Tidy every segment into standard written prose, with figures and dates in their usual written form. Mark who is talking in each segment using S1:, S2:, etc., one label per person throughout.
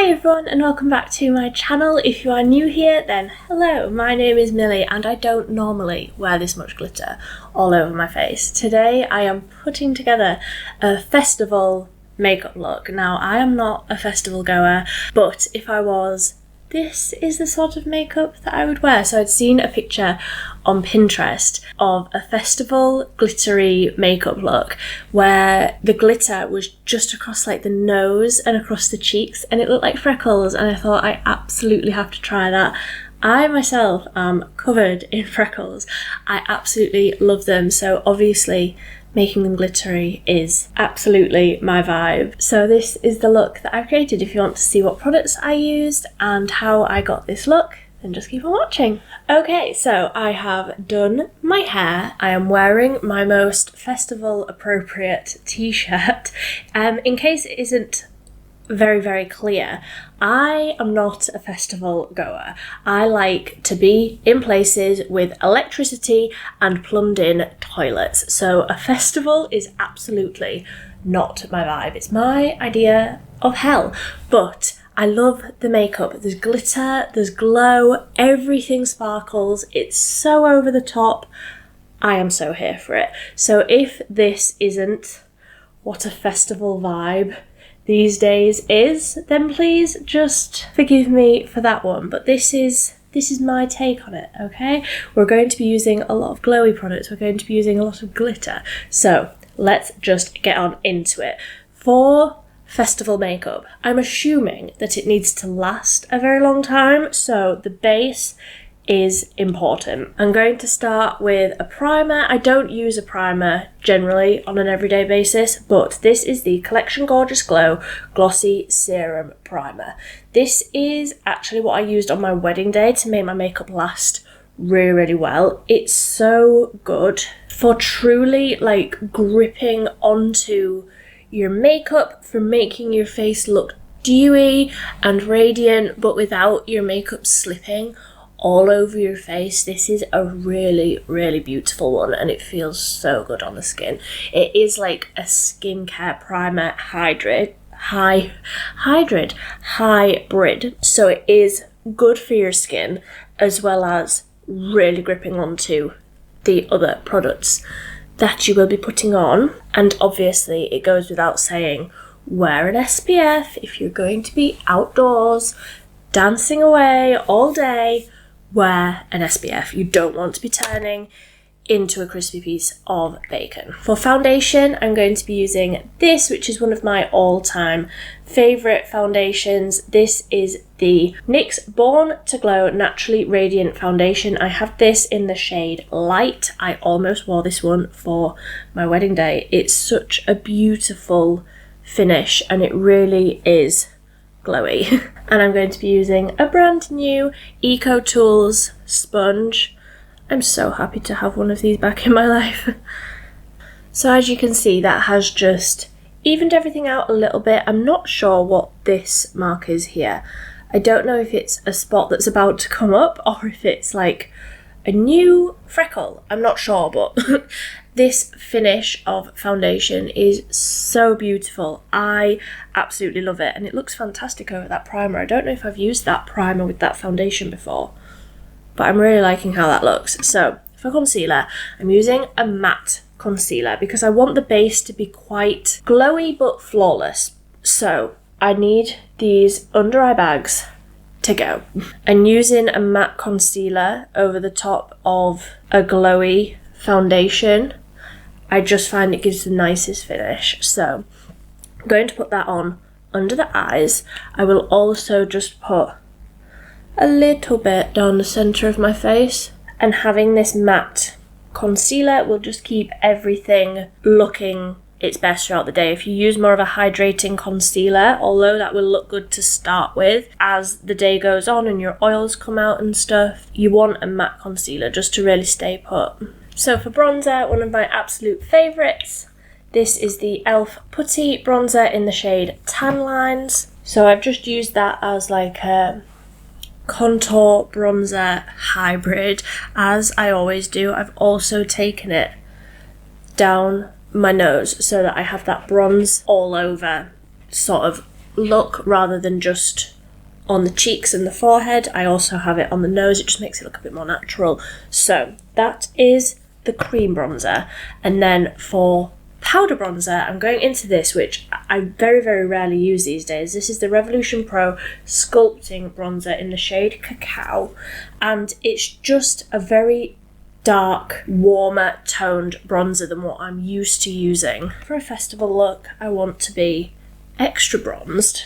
S1: Hi everyone and welcome back to my channel. If you are new here, then hello, my name is Millie and I don't normally wear this much glitter all over my face. Today I am putting together a festival makeup look. Now I am not a festival goer, but if I was, this is the sort of makeup that I would wear. So I'd seen a picture on Pinterest of a festival glittery makeup look where the glitter was just across like the nose and across the cheeks and it looked like freckles, and I thought I absolutely have to try that. I myself am covered in freckles. I absolutely love them, so obviously making them glittery is absolutely my vibe. So this is the look that I've created. If you want to see what products I used and how I got this look, then just keep on watching. Okay, so I have done my hair. I am wearing my most festival appropriate t-shirt. In case it isn't very clear, I am not a festival goer. I like to be in places with electricity and plumbed in toilets. So a festival is absolutely not my vibe. It's my idea of hell. But I love the makeup. There's glitter, there's glow, everything sparkles. It's so over the top. I am so here for it. So if this isn't what a festival vibe these days is, then please just forgive me for that one. But this is my take on it, okay? We're going to be using a lot of glowy products. We're going to be using a lot of glitter. So let's just get on into it. For festival makeup, I'm assuming that it needs to last a very long time, so the base is important. I'm going to start with a primer. I don't use a primer generally on an everyday basis, but this is the Collection Gorgeous Glow Glossy Serum Primer. This is actually what I used on my wedding day to make my makeup last really well. It's so good for truly like gripping onto your makeup, for making your face look dewy and radiant but without your makeup slipping all over your face. This is a really beautiful one and it feels so good on the skin. It is like a skincare primer hybrid, so it is good for your skin as well as really gripping onto the other products that you will be putting on. And obviously it goes without saying, wear an SPF if you're going to be outdoors dancing away all day. Wear an SPF. You don't want to be turning into a crispy piece of bacon. For foundation, I'm going to be using this, which is one of my all-time favourite foundations. This is the NYX Born to Glow Naturally Radiant Foundation. I have this in the shade Light. I almost wore this one for my wedding day. It's such a beautiful finish and it really is glowy. And I'm going to be using a brand new Eco Tools sponge. I'm so happy to have one of these back in my life. So as you can see, that has just evened everything out a little bit. I'm not sure what this mark is here. I don't know if it's a spot that's about to come up or if it's like a new freckle. I'm not sure, but this finish of foundation is so beautiful. I absolutely love it and it looks fantastic over that primer. I don't know if I've used that primer with that foundation before, but I'm really liking how that looks. So for concealer, I'm using a matte concealer because I want the base to be quite glowy but flawless. So I need these under eye bags to go. And using a matte concealer over the top of a glowy foundation, I just find it gives the nicest finish. So I'm going to put that on under the eyes. I will also just put a little bit down the centre of my face, and having this matte concealer will just keep everything looking its best throughout the day. If you use more of a hydrating concealer, although that will look good to start with, as the day goes on and your oils come out and stuff, you want a matte concealer just to really stay put. So for bronzer, one of my absolute favourites, this is the e.l.f. Putty bronzer in the shade Tan Lines. So I've just used that as like a contour bronzer hybrid, as I always do. I've also taken it down my nose so that I have that bronze all over sort of look rather than just on the cheeks and the forehead. I also have it on the nose. It just makes it look a bit more natural. So that is the cream bronzer. And then for powder bronzer, I'm going into this, which I very, very rarely use these days. This is the Revolution Pro Sculpting bronzer in the shade Cacao. And it's just a very dark, warmer toned bronzer than what I'm used to using. For a festival look, I want to be extra bronzed.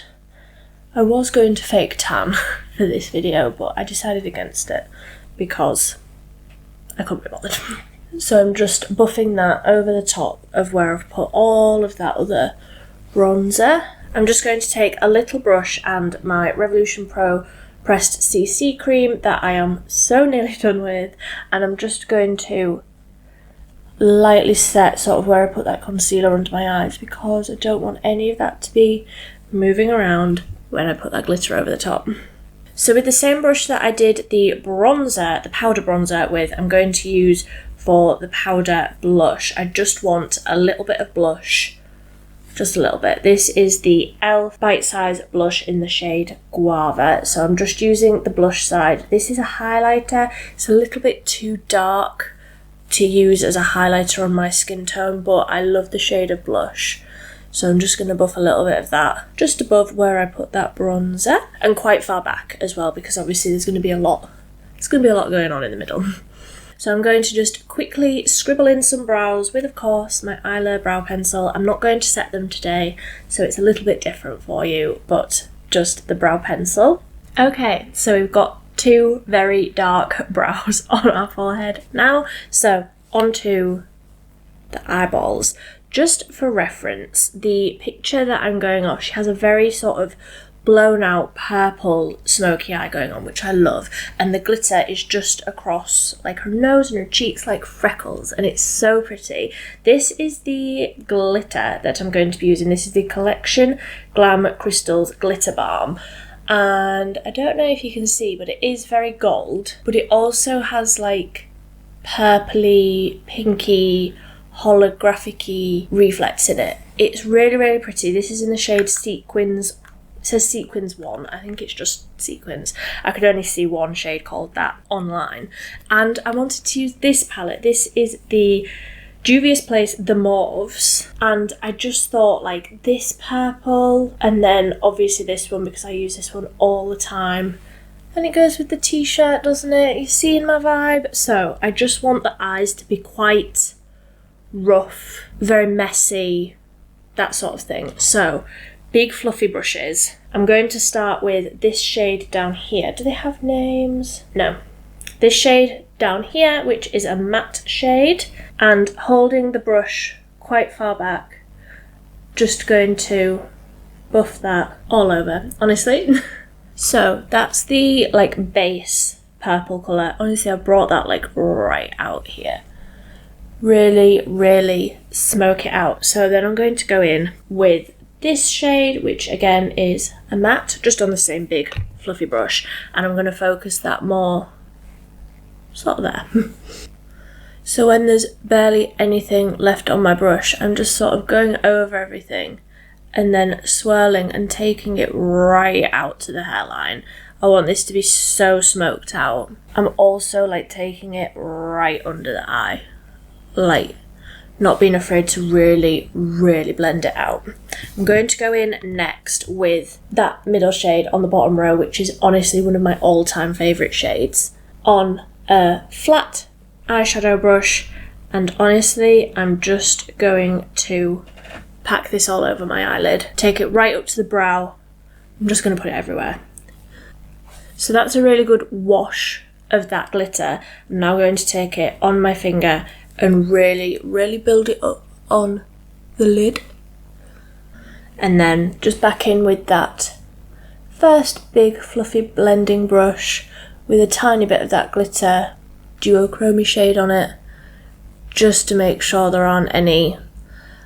S1: I was going to fake tan for this video, but I decided against it because I couldn't be bothered. So I'm just buffing that over the top of where I've put all of that other bronzer. I'm just going to take a little brush and my Revolution Pro Pressed CC cream that I am so nearly done with, and I'm just going to lightly set sort of where I put that concealer under my eyes because I don't want any of that to be moving around when I put that glitter over the top. So with the same brush that I did the bronzer, the powder bronzer with, I'm going to use for the powder blush. I just want a little bit of blush, just a little bit. This is the e.l.f. Bitesize blush in the shade Guava. So I'm just using the blush side. This is a highlighter. It's a little bit too dark to use as a highlighter on my skin tone, but I love the shade of blush. So I'm just going to buff a little bit of that just above where I put that bronzer, and quite far back as well, because obviously there's going to be a lot going on in the middle. So I'm going to just quickly scribble in some brows with, of course, my Eyelure brow pencil. I'm not going to set them today, so it's a little bit different for you, but just the brow pencil. Okay, so we've got two very dark brows on our forehead now. So onto the eyeballs. Just for reference, the picture that I'm going off, she has a very sort of blown out purple smoky eye going on, which I love, and the glitter is just across like her nose and her cheeks like freckles, and it's so pretty. This is the glitter that I'm going to be using. This is the Collection Glam Crystals Glitter Balm, and I don't know if you can see, but it is very gold, but it also has like purpley, pinky, holographic-y reflex in it. It's really, really pretty. This is in the shade Sequins. It says Sequins 1. I think it's just Sequins. I could only see one shade called that online. And I wanted to use this palette. This is the Juvias Place The Mauves. And I just thought like this purple, and then obviously this one because I use this one all the time. And it goes with the t-shirt, doesn't it? You seeing my vibe? So I just want the eyes to be quite rough, very messy, that sort of thing. So big fluffy brushes. I'm going to start with this shade down here. Do they have names? No. This shade down here, which is a matte shade, and holding the brush quite far back, just going to buff that all over, honestly. So that's the like base purple colour. Honestly, I brought that like right out here. Really, really smoke it out. So then I'm going to go in with this shade, which again is a matte, just on the same big fluffy brush, and I'm going to focus that more sort of there. So when there's barely anything left on my brush, I'm just sort of going over everything and then swirling and taking it right out to the hairline. I want this to be so smoked out. I'm also like taking it right under the eye, like not being afraid to really, really blend it out. I'm going to go in next with that middle shade on the bottom row, which is honestly one of my all-time favourite shades, on a flat eyeshadow brush, and honestly I'm just going to pack this all over my eyelid, take it right up to the brow. I'm just going to put it everywhere. So that's a really good wash of that glitter. I'm now going to take it on my finger and really, really build it up on the lid. And then just back in with that first big fluffy blending brush with a tiny bit of that glitter duochrome shade on it, just to make sure there aren't any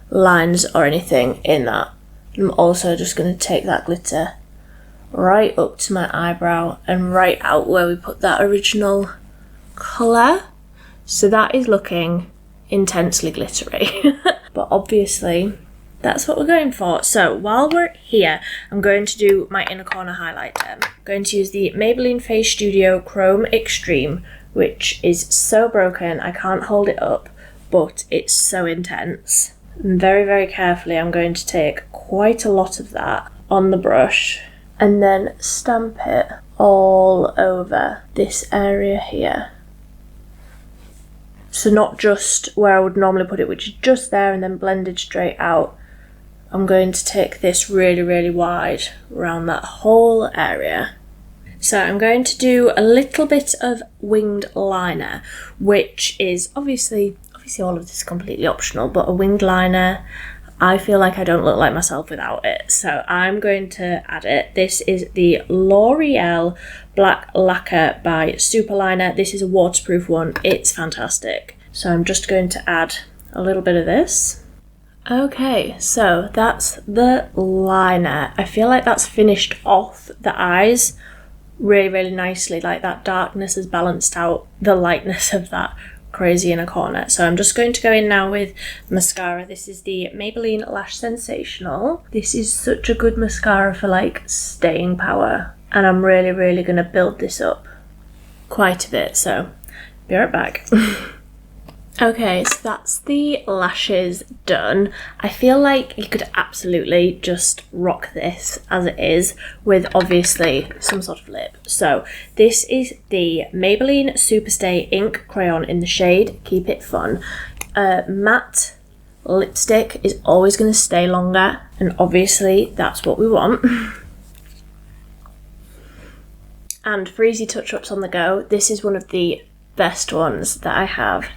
S1: lines or anything in that. I'm also just going to take that glitter right up to my eyebrow and right out where we put that original colour. So that is looking intensely glittery. But obviously That's what we're going for. So while we're here, I'm going to do my inner corner highlighter. I'm going to use the Maybelline Face Studio Chrome Extreme, which is so broken, I can't hold it up, but it's so intense. And very, very carefully, I'm going to take quite a lot of that on the brush and then stamp it all over this area here. So not just where I would normally put it, which is just there and then blended straight out. I'm going to take this really, really wide around that whole area. So I'm going to do a little bit of winged liner, which is obviously all of this is completely optional, but a winged liner, I feel like I don't look like myself without it. So I'm going to add it. This is the Loreal Black Lacquer by Superliner. This is a waterproof one. It's fantastic. So I'm just going to add a little bit of this. Okay, so that's the liner. I feel like that's finished off the eyes really, really nicely. Like that darkness has balanced out the lightness of that crazy inner corner. So I'm just going to go in now with mascara. This is the Maybelline Lash Sensational. This is such a good mascara for like staying power, and I'm really, really going to build this up quite a bit, so be right back. Okay, so that's the lashes done. I feel like you could absolutely just rock this as it is with obviously some sort of lip. So this is the Maybelline Superstay Ink Crayon in the shade Keep It Fun. Matte lipstick is always going to stay longer, and obviously that's what we want. And for easy touch-ups on the go, this is one of the best ones that I have.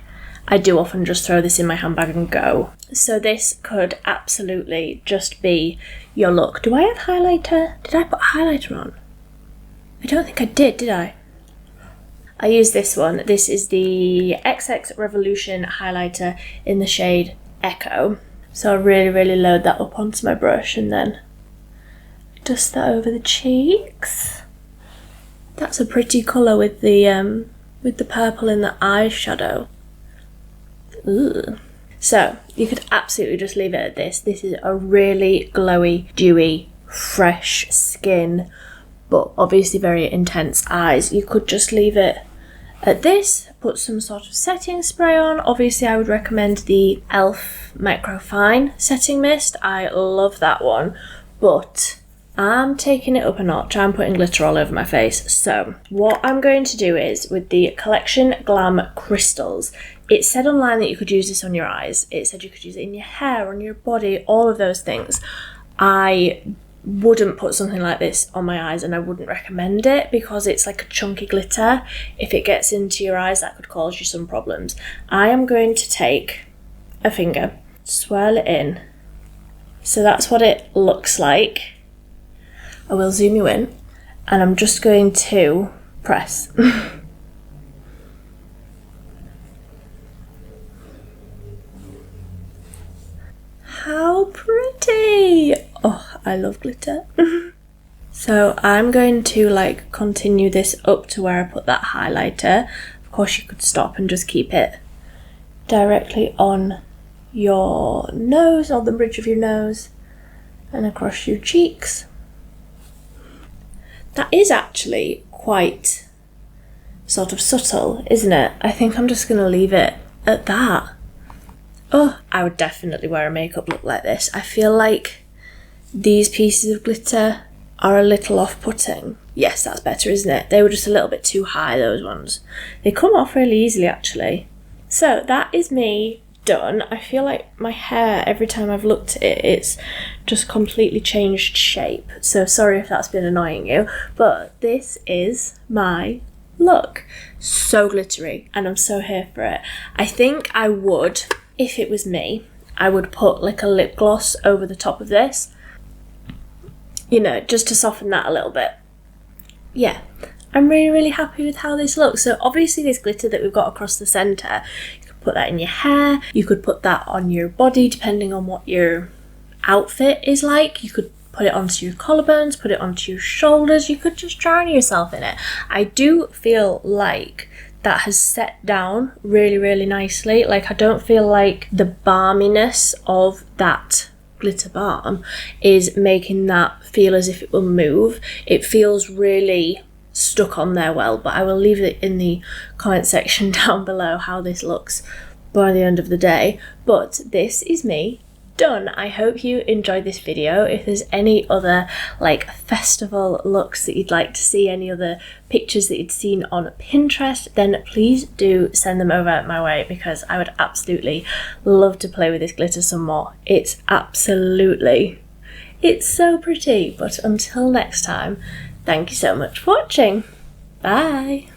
S1: I do often just throw this in my handbag and go. So this could absolutely just be your look. Do I have highlighter? Did I put highlighter on? I don't think I did I? I use this one. This is the XX Revolution highlighter in the shade Echo. So I really, really load that up onto my brush and then dust that over the cheeks. That's a pretty colour with the purple in the eyeshadow. Ooh. So you could absolutely just leave it at this. This is a really glowy, dewy, fresh skin, but obviously very intense eyes. You could just leave it at this, put some sort of setting spray on. Obviously I would recommend the e.l.f. Micro Fine Setting Mist. I love that one, but I'm taking it up a notch. I'm putting glitter all over my face. So what I'm going to do is, with the Collection Glam Crystals, it said online that you could use this on your eyes. It said you could use it in your hair, on your body, all of those things. I wouldn't put something like this on my eyes, and I wouldn't recommend it because it's like a chunky glitter. If it gets into your eyes, that could cause you some problems. I am going to take a finger, swirl it in. So that's what it looks like. I will zoom you in, and I'm just going to press. How pretty! Oh, I love glitter. So I'm going to like continue this up to where I put that highlighter. Of course you could stop and just keep it directly on your nose, or the bridge of your nose, and across your cheeks. That is actually quite sort of subtle, isn't it? I think I'm just going to leave it at that. Oh, I would definitely wear a makeup look like this. I feel like these pieces of glitter are a little off-putting. Yes, that's better, isn't it? They were just a little bit too high, those ones. They come off really easily, actually. So that is me done. I feel like my hair, every time I've looked at it, it's just completely changed shape. So sorry if that's been annoying you, but this is my look. So glittery, and I'm so here for it. I think I would, if it was me, I would put like a lip gloss over the top of this, you know, just to soften that a little bit. Yeah, I'm really, really happy with how this looks. So obviously this glitter that we've got across the centre, you could put that in your hair, you could put that on your body depending on what your outfit is like. You could put it onto your collarbones, put it onto your shoulders, you could just drown yourself in it. I do feel like that has set down really, really nicely. Like, I don't feel like the balminess of that glitter balm is making that feel as if it will move. It feels really stuck on there well, but I will leave it in the comment section down below how this looks by the end of the day. But this is me done. I hope you enjoyed this video. If there's any other like festival looks that you'd like to see, any other pictures that you'd seen on Pinterest, then please do send them over my way, because I would absolutely love to play with this glitter some more. It's so pretty. But until next time, thank you so much for watching. Bye.